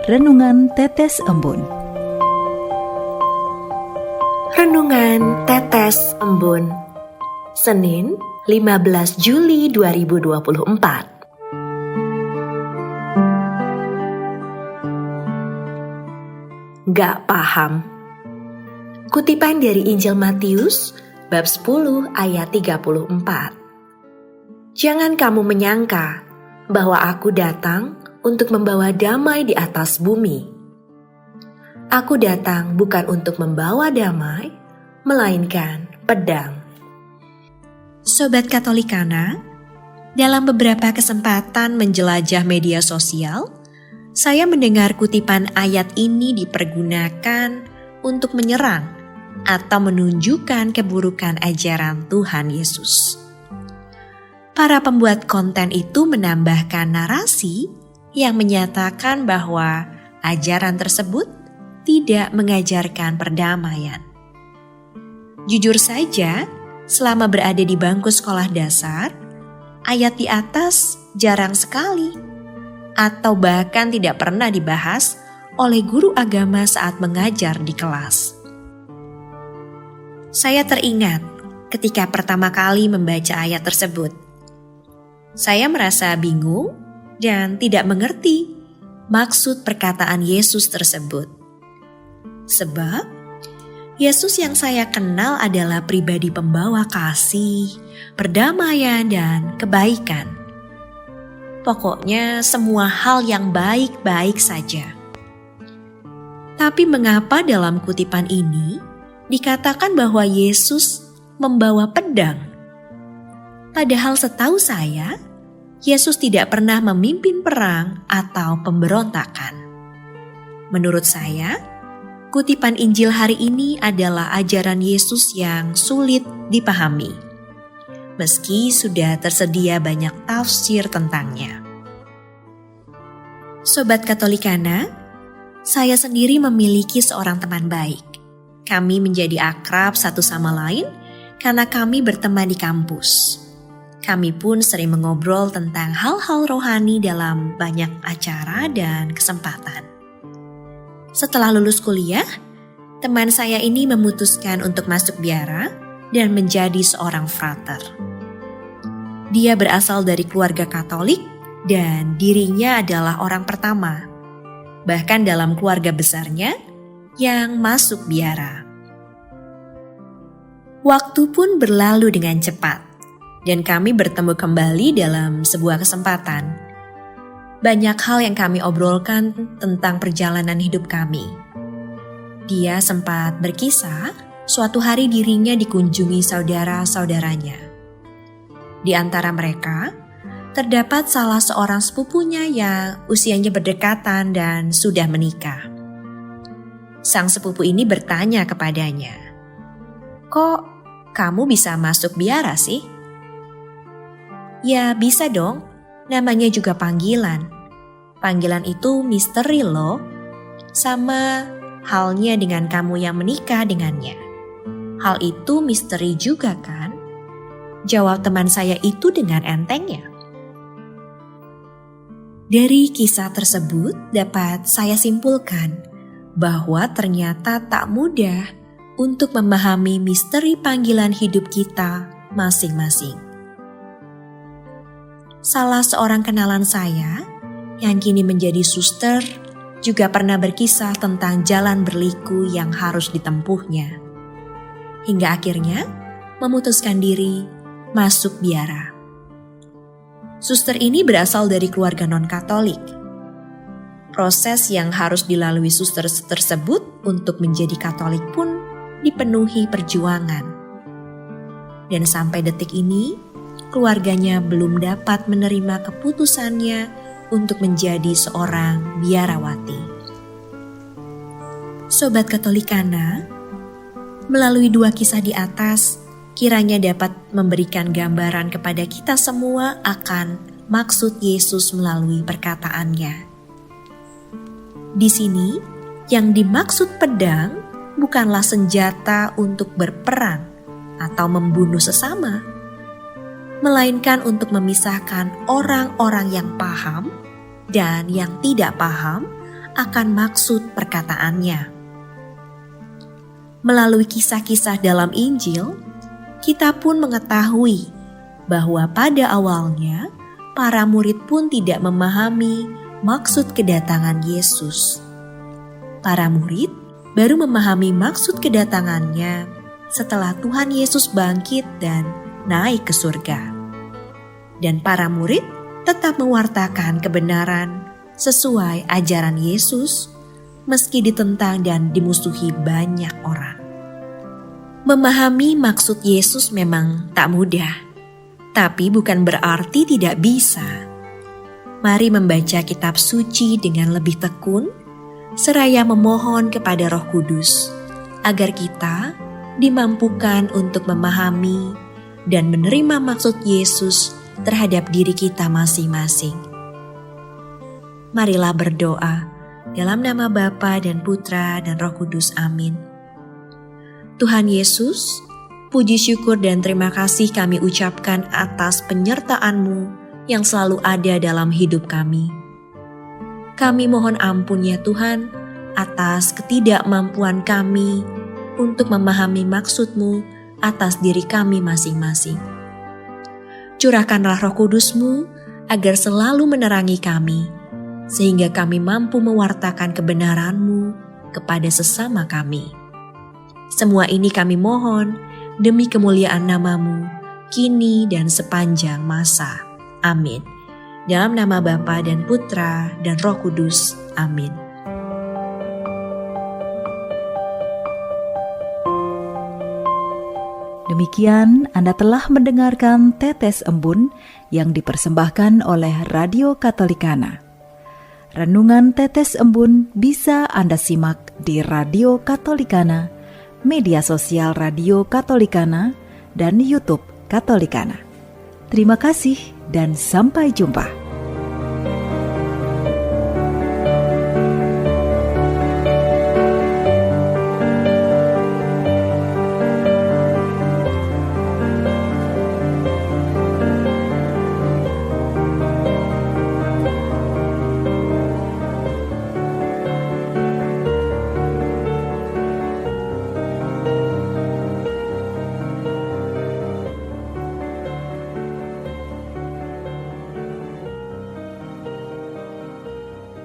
Renungan Tetes Embun. Renungan Tetes Embun, Senin 15 Juli 2024. Gak paham. Kutipan dari Injil Matius bab 10 ayat 34. Jangan kamu menyangka bahwa aku datang untuk membawa damai di atas bumi. Aku datang bukan untuk membawa damai, melainkan pedang. Sobat Katolikana, dalam beberapa kesempatan menjelajah media sosial, saya mendengar kutipan ayat ini dipergunakan untuk menyerang atau menunjukkan keburukan ajaran Tuhan Yesus. Para pembuat konten itu menambahkan narasi yang menyatakan bahwa ajaran tersebut tidak mengajarkan perdamaian. Jujur saja, selama berada di bangku sekolah dasar, ayat di atas jarang sekali atau bahkan tidak pernah dibahas oleh guru agama saat mengajar di kelas. Saya teringat ketika pertama kali membaca ayat tersebut. Saya merasa bingung dan tidak mengerti maksud perkataan Yesus tersebut. Sebab Yesus yang saya kenal adalah pribadi pembawa kasih, perdamaian, dan kebaikan. Pokoknya semua hal yang baik-baik saja. Tapi mengapa dalam kutipan ini dikatakan bahwa Yesus membawa pedang? Padahal setahu saya, Yesus tidak pernah memimpin perang atau pemberontakan. Menurut saya, kutipan Injil hari ini adalah ajaran Yesus yang sulit dipahami, meski sudah tersedia banyak tafsir tentangnya. Sobat Katolikana, saya sendiri memiliki seorang teman baik. Kami menjadi akrab satu sama lain karena kami berteman di kampus. Kami pun sering mengobrol tentang hal-hal rohani dalam banyak acara dan kesempatan. Setelah lulus kuliah, teman saya ini memutuskan untuk masuk biara dan menjadi seorang frater. Dia berasal dari keluarga Katolik dan dirinya adalah orang pertama, bahkan dalam keluarga besarnya, yang masuk biara. Waktu pun berlalu dengan cepat. Dan kami bertemu kembali dalam sebuah kesempatan. Banyak hal yang kami obrolkan tentang perjalanan hidup kami. Dia sempat berkisah, suatu hari dirinya dikunjungi saudara-saudaranya. Di antara mereka, terdapat salah seorang sepupunya yang usianya berdekatan dan sudah menikah. Sang sepupu ini bertanya kepadanya, "Kok kamu bisa masuk biara sih?" "Ya bisa dong, namanya juga panggilan. Panggilan itu misteri loh, sama halnya dengan kamu yang menikah dengannya. Hal itu misteri juga kan?" Jawab teman saya itu dengan entengnya. Dari kisah tersebut dapat saya simpulkan bahwa ternyata tak mudah untuk memahami misteri panggilan hidup kita masing-masing. Salah seorang kenalan saya yang kini menjadi suster juga pernah berkisah tentang jalan berliku yang harus ditempuhnya. Hingga akhirnya memutuskan diri masuk biara. Suster ini berasal dari keluarga non-Katolik. Proses yang harus dilalui suster tersebut untuk menjadi Katolik pun dipenuhi perjuangan. Dan sampai detik ini, keluarganya belum dapat menerima keputusannya untuk menjadi seorang biarawati. Sobat Katolikana, melalui dua kisah di atas, kiranya dapat memberikan gambaran kepada kita semua akan maksud Yesus melalui perkataannya. Di sini, yang dimaksud pedang bukanlah senjata untuk berperang atau membunuh sesama, melainkan untuk memisahkan orang-orang yang paham dan yang tidak paham akan maksud perkataannya. Melalui kisah-kisah dalam Injil, kita pun mengetahui bahwa pada awalnya para murid pun tidak memahami maksud kedatangan Yesus. Para murid baru memahami maksud kedatangannya setelah Tuhan Yesus bangkit dan naik ke surga. Dan para murid tetap mewartakan kebenaran sesuai ajaran Yesus meski ditentang dan dimusuhi banyak orang. Memahami maksud Yesus memang tak mudah, tapi bukan berarti tidak bisa. Mari membaca kitab suci dengan lebih tekun, seraya memohon kepada Roh Kudus, agar kita dimampukan untuk memahami dan menerima maksud Yesus terhadap diri kita masing-masing. Marilah berdoa dalam nama Bapa dan Putra dan Roh Kudus. Amin. Tuhan Yesus, puji syukur dan terima kasih kami ucapkan atas penyertaan-Mu yang selalu ada dalam hidup kami. Kami mohon ampun ya Tuhan atas ketidakmampuan kami untuk memahami maksud-Mu atas diri kami masing-masing. Curahkanlah Roh Kudus-Mu agar selalu menerangi kami, sehingga kami mampu mewartakan kebenaran-Mu kepada sesama kami. Semua ini kami mohon demi kemuliaan nama-Mu, kini dan sepanjang masa. Amin. Dalam nama Bapa dan Putra dan Roh Kudus. Amin. Demikian Anda telah mendengarkan Tetes Embun yang dipersembahkan oleh Radio Katolikana. Renungan Tetes Embun bisa Anda simak di Radio Katolikana, media sosial Radio Katolikana, dan YouTube Katolikana. Terima kasih dan sampai jumpa.